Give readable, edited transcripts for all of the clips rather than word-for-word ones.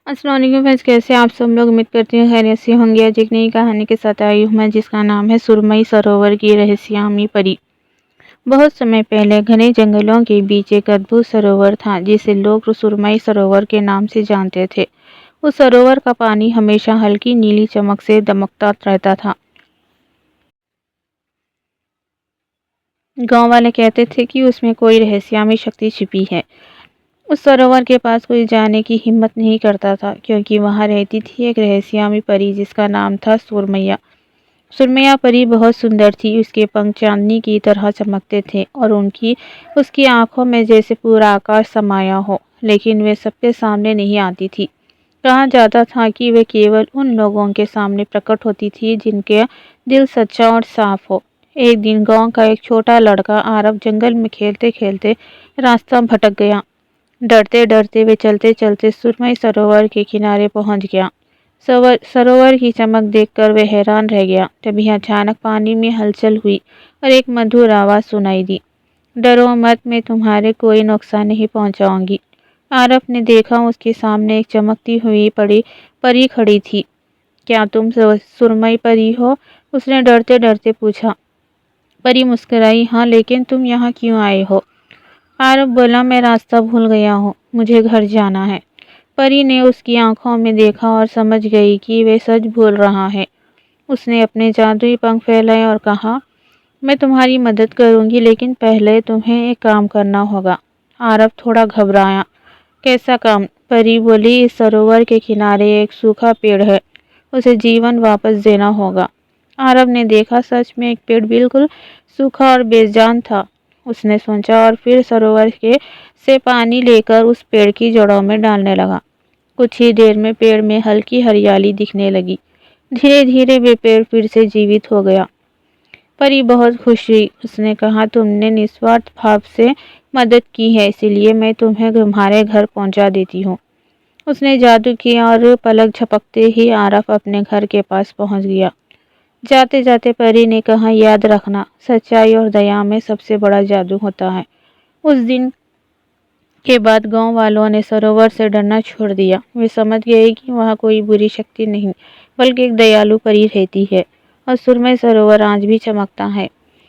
अस्सलाम वालेकुम फ्रेंड्स, कैसे हैं आप सब लोग। उम्मीद करती हूँ खैरियत से होंगे। आज एक नई कहानी के साथ आई हूँ मैं, जिसका नाम है सुरमई सरोवर की रहस्यमयी परी। बहुत समय पहले घने जंगलों के बीच एक अद्भुत सरोवर था, जिसे लोग सुरमई सरोवर के नाम से जानते थे। उस सरोवर का पानी हमेशा हल्की नीली चमक से दमकता रहता था। गांव वाले कहते थे कि उसमें कोई रहस्यमयी शक्ति छिपी है। उस सरोवर के पास कोई जाने की हिम्मत नहीं करता था, क्योंकि वहाँ रहती थी एक रहस्यमयी परी, जिसका नाम था सुरमैया। सुरमैया परी बहुत सुंदर थी। उसके पंख चांदनी की तरह चमकते थे और उसकी आंखों में जैसे पूरा आकाश समाया हो। लेकिन वे सबके सामने नहीं आती थी। कहा जाता था कि वे केवल उन लोगों के सामने प्रकट होती थी जिनके दिल सच्चा और साफ हो। एक दिन गांव का एक छोटा लड़का आरव जंगल में खेलते खेलते रास्ता भटक गया। डरते डरते वे चलते चलते सुरमई सरोवर के किनारे पहुंच गया। सरोवर की चमक देखकर वह हैरान रह गया। तभी अचानक पानी में हलचल हुई और एक मधुर आवाज़ सुनाई दी। डरो मत, मैं तुम्हारे कोई नुकसान नहीं पहुंचाऊंगी। आरव ने देखा, उसके सामने एक चमकती हुई परी परी खड़ी थी। क्या तुम सुरमई परी हो? उसने डरते डरते पूछा। परी मुस्कुराई। हाँ, लेकिन तुम यहाँ क्यों आए हो? आरव बोला, मैं रास्ता भूल गया हूँ, मुझे घर जाना है। परी ने उसकी आंखों में देखा और समझ गई कि वे सच बोल रहा है। उसने अपने जादुई पंख फैलाए और कहा, मैं तुम्हारी मदद करूंगी, लेकिन पहले तुम्हें एक काम करना होगा। आरव थोड़ा घबराया। कैसा काम? परी बोली, इस सरोवर के किनारे एक सूखा पेड़ है, उसे जीवन वापस देना होगा। आरव ने देखा, सच में एक पेड़ बिल्कुल सूखा और बेजान था। उसने सोचा और फिर सरोवर के से पानी लेकर उस पेड़ की जड़ों में डालने लगा। कुछ ही देर में पेड़ में हल्की हरियाली दिखने लगी। धीरे धीरे वे पेड़ फिर से जीवित हो गया। परी बहुत खुश हुई। उसने कहा, तुमने निस्वार्थ भाव से मदद की है, इसीलिए मैं तुम्हें तुम्हारे घर पहुंचा देती हूँ। उसने जादू किया और पलक झपकते ही आरव अपने घर के पास पहुंच गया। जाते जाते परी ने कहा, याद रखना, सच्चाई और दया में सबसे बड़ा जादू होता है। उस दिन के बाद गांव वालों ने सरोवर से डरना छोड़ दिया। वे समझ गए कि वहाँ कोई बुरी शक्ति नहीं, बल्कि एक दयालु परी रहती है। और सुरमई सरोवर आज भी चमकता है,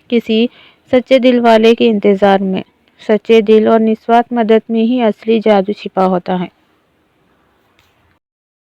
किसी सच्चे दिल वाले के इंतजार में। सच्चे दिल और निस्वार्थ मदद में ही असली जादू छिपा होता है।